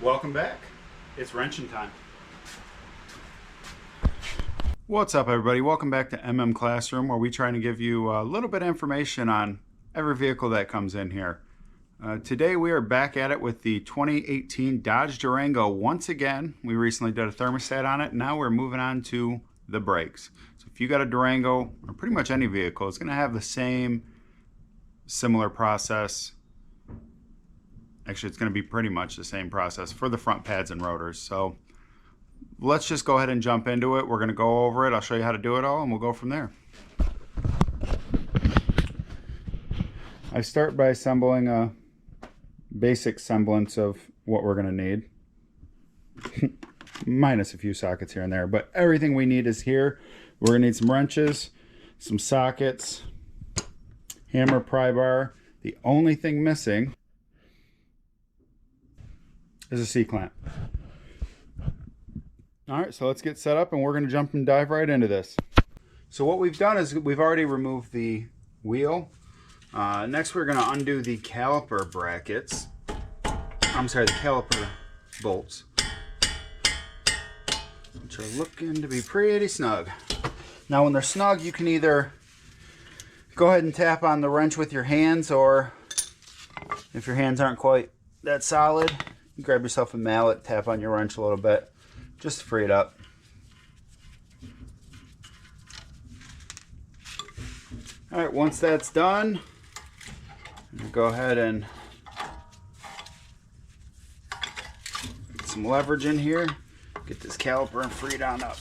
Welcome back. It's wrenching time. What's up, everybody? Welcome back to Classroom, where we try to give you a little bit of information on every vehicle that comes in here. Today we are back at it with the 2018 Dodge Durango once again. We recently did a thermostat on it. Now we're moving on to the brakes. So if you got a Durango, or pretty much any vehicle, it's going to have the same similar process. Actually, it's going to be pretty much the same process for the front pads and rotors. So let's just go ahead and jump into it. We're going to go over it. I'll show you how to do it all, and we'll go from there. I start by assembling a basic semblance of what we're going to need. Minus a few sockets here and there, but everything we need is here. We're going to need some wrenches, some sockets, hammer, pry bar. The only thing missing is a C-clamp. Alright, so let's get set up and we're going to jump and dive right into this. So what we've done is we've already removed the wheel. Next we're going to undo the caliper brackets. I'm sorry, the caliper bolts, which are looking to be pretty snug. Now when they're snug, you can either go ahead and tap on the wrench with your hands, or if your hands aren't quite that solid, you grab yourself a mallet, tap on your wrench a little bit, just to free it up. Alright, once that's done, go ahead and get some leverage in here, get this caliper and freed on up.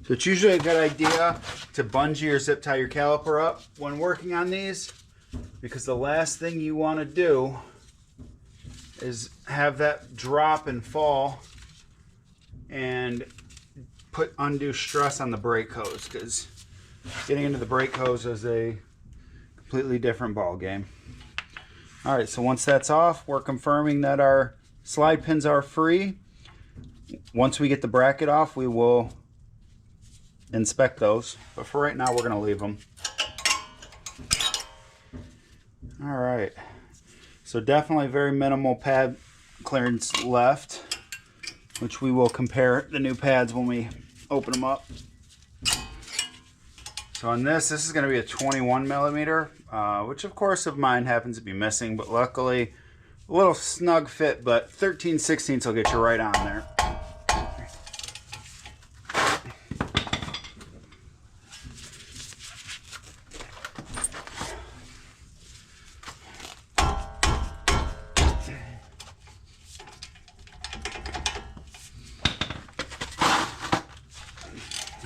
So it's usually a good idea to bungee or zip tie your caliper up when working on these, because the last thing you want to do is have that drop and fall and put undue stress on the brake hose, because getting into the brake hose is a completely different ball game. Alright, so once that's off, we're confirming that our slide pins are free. Once we get the bracket off, we will inspect those, but for right now we're going to leave them. Alright, so definitely very minimal pad clearance left, which we will compare the new pads when we open them up. So on this is going to be a 21 millimeter, which of course of mine happens to be missing, but luckily a little snug fit, but 13/16 will get you right on there.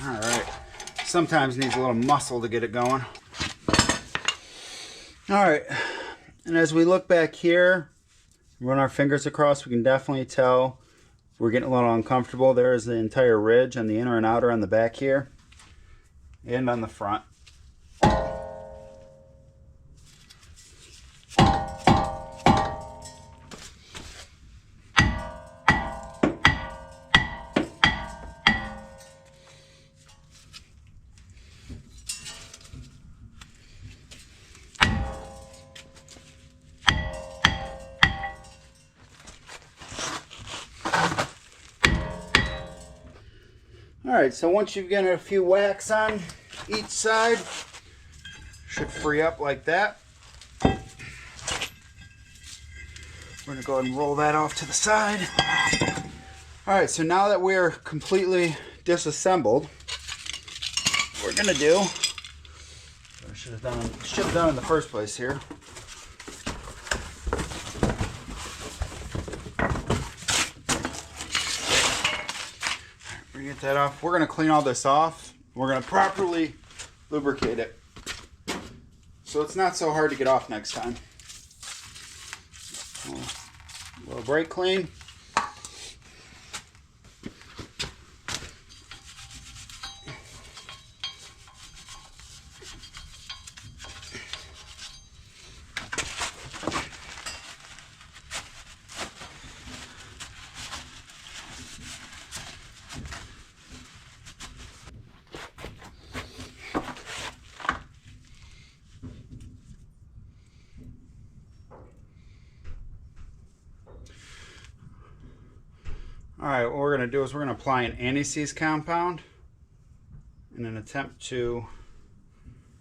Alright, sometimes needs a little muscle to get it going. Alright, and as we look back here, run our fingers across, we can definitely tell we're getting a little uncomfortable. There is the entire ridge on the inner and outer on the back here, and on the front. Alright, so once you've gotten a few whacks on each side, should free up like that. We're going to go ahead and roll that off to the side. Alright, so now that we're completely disassembled, what we're going to do, I should have done in the first place here. Get that off. We're going to clean all this off. We're going to properly lubricate it, so it's not so hard to get off next time. A little brake clean. Alright, what we're going to do is we're going to apply an anti-seize compound in an attempt to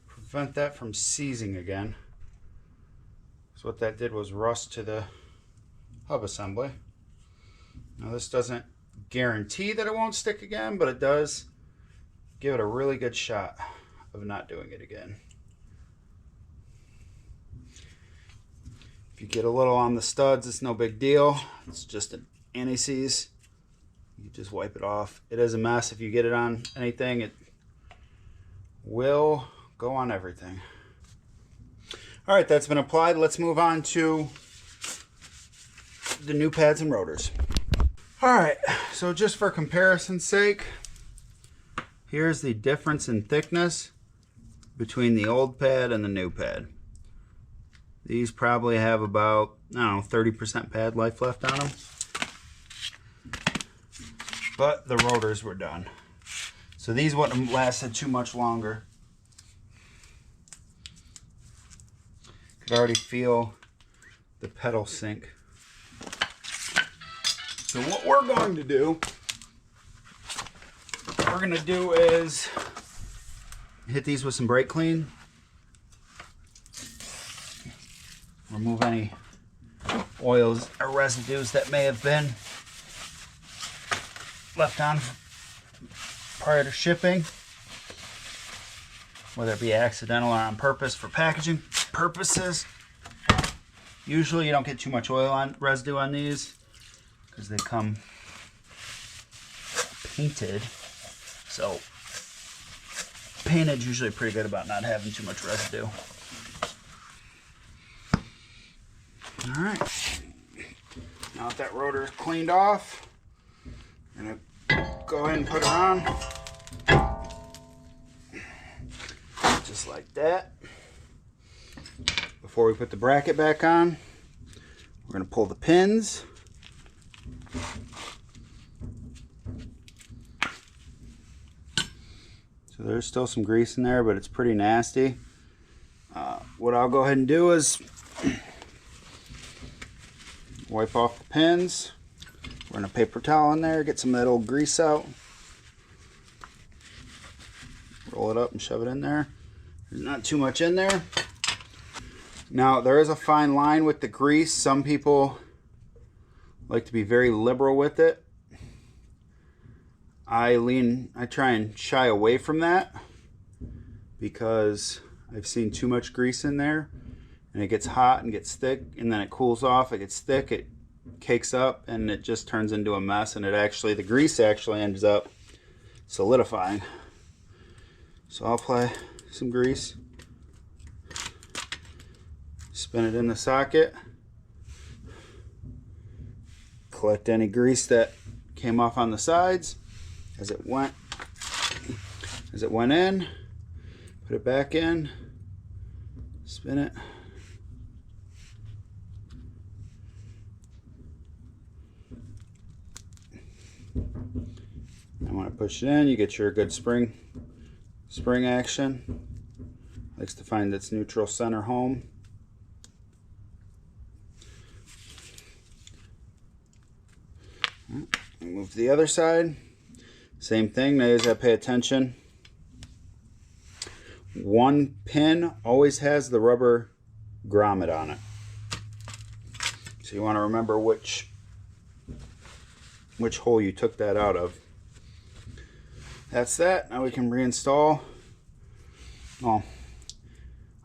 prevent that from seizing again. So what that did was rust to the hub assembly. Now this doesn't guarantee that it won't stick again, but it does give it a really good shot of not doing it again. If you get a little on the studs, it's no big deal. It's just an anti-seize. You just wipe it off. It is a mess. If you get it on anything, it will go on everything. All right, that's been applied. Let's move on to the new pads and rotors. All right, so just for comparison's sake, here's the difference in thickness between the old pad and the new pad. These probably have about, I don't know, 30% pad life left on them. But the rotors were done. So these wouldn't have lasted too much longer. Could already feel the pedal sink. So what we're going to do is hit these with some brake clean. Remove any oils or residues that may have been left on prior to shipping, whether it be accidental or on purpose for packaging purposes. Usually you don't get too much oil residue on these because they come painted, so painted's usually pretty good about not having too much residue. All right, now that that rotor is cleaned off, I'm gonna go ahead and put it on, just like that. Before we put the bracket back on, we're gonna pull the pins. So there's still some grease in there, but it's pretty nasty. What I'll go ahead and do is wipe off the pins. Run a paper towel in there, get some of that old grease out. Roll it up and shove it in there. There's not too much in there. Now there is a fine line with the grease. Some people like to be very liberal with it. I try and shy away from that because I've seen too much grease in there and it gets hot and gets thick, and then it cools off, it gets thick, it cakes up, and it just turns into a mess, and the grease actually ends up solidifying. So I'll apply some grease, spin it in the socket, collect any grease that came off on the sides as it went in, put it back in, spin it. And when I push it in, you get your good spring action. Likes to find its neutral center home. Move to the other side. Same thing. Now you just have to pay attention. One pin always has the rubber grommet on it, so you want to remember which hole you took that out of. That's that. Now we can reinstall. Well,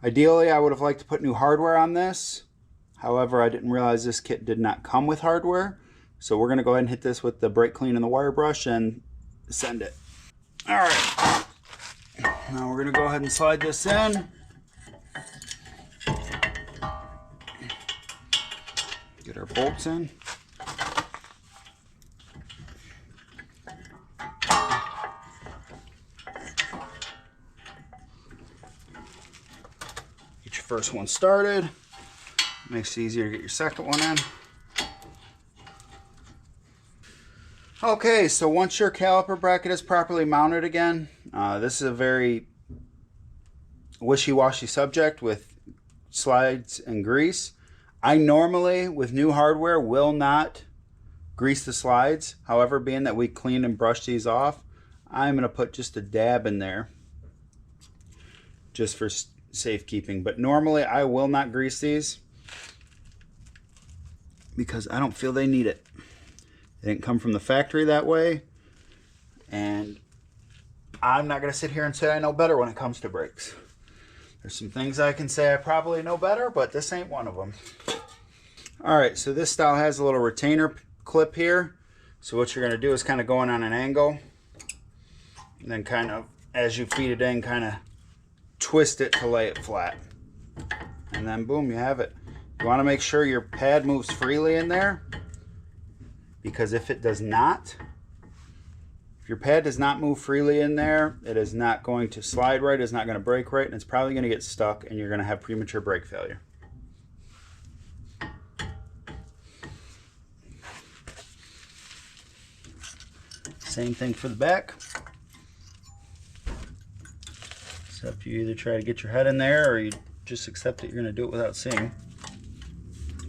ideally I would have liked to put new hardware on this. However, I didn't realize this kit did not come with hardware. So we're going to go ahead and hit this with the brake clean and the wire brush and send it. All right. Now we're going to go ahead and slide this in. Get our bolts in. Get your first one started. Makes it easier to get your second one in. Okay, so once your caliper bracket is properly mounted again, this is a very wishy-washy subject with slides and grease. I normally, with new hardware, will not grease the slides. However, being that we cleaned and brushed these off, I'm going to put just a dab in there just for safekeeping. But normally I will not grease these because I don't feel they need it. They didn't come from the factory that way, and I'm not going to sit here and say I know better when it comes to brakes. There's some things I can say I probably know better, but this ain't one of them. Alright, so this style has a little retainer clip here. So what you're going to do is kind of go in on an angle, and then kind of, as you feed it in, kind of twist it to lay it flat. And then boom, you have it. You want to make sure your pad moves freely in there, because if it does not, if your pad does not move freely in there, it is not going to slide right, it's not going to brake right, and it's probably going to get stuck, and you're going to have premature brake failure. Same thing for the back. Except you either try to get your head in there, or you just accept that you're going to do it without seeing.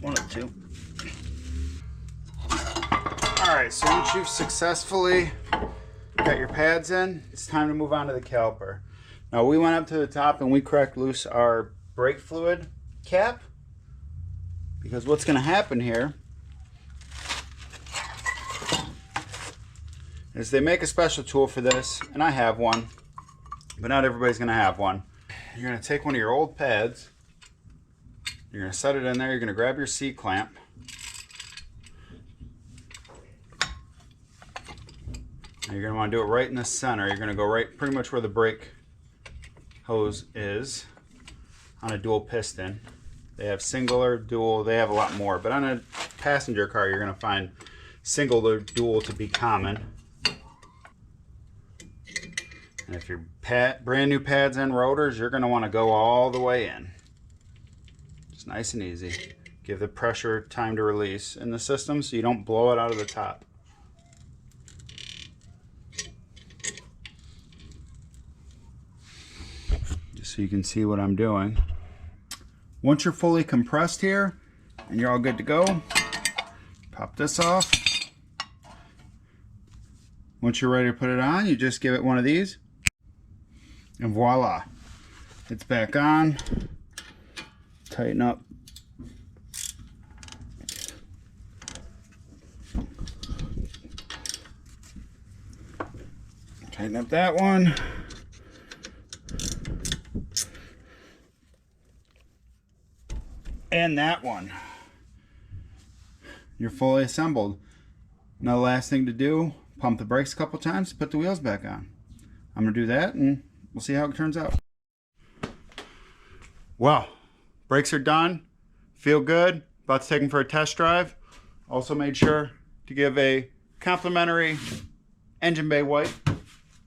One of the two. Alright, so once you've successfully got your pads in, it's time to move on to the caliper. Now we went up to the top and we cracked loose our brake fluid cap, because what's going to happen here is they make a special tool for this, and I have one, but not everybody's going to have one. You're going to take one of your old pads, you're going to set it in there, you're going to grab your C-clamp, and you're going to want to do it right in the center. You're going to go right pretty much where the brake hose is on a dual piston. They have single or dual, they have a lot more, but on a passenger car you're going to find single or dual to be common. And if your brand new pads and rotors, you're going to want to go all the way in. It's nice and easy. Give the pressure time to release in the system so you don't blow it out of the top. Just so you can see what I'm doing. Once you're fully compressed here and you're all good to go, pop this off. Once you're ready to put it on, you just give it one of these, and voila, it's back on. Tighten up. Tighten up that one. And that one. You're fully assembled. Now the last thing to do, pump the brakes a couple times, put the wheels back on. I'm going to do that and we'll see how it turns out. Well, brakes are done. Feel good. About to take them for a test drive. Also made sure to give a complimentary engine bay wipe.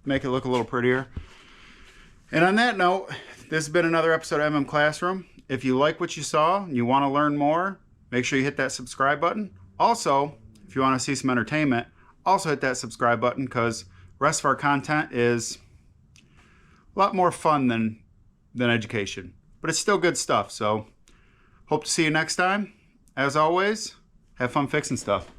Make it look a little prettier. And on that note, this has been another episode of Classroom. If you like what you saw and you want to learn more, make sure you hit that subscribe button. Also, if you want to see some entertainment, also hit that subscribe button, because the rest of our content is a lot more fun than education. But it's still good stuff, so hope to see you next time. As always, have fun fixing stuff.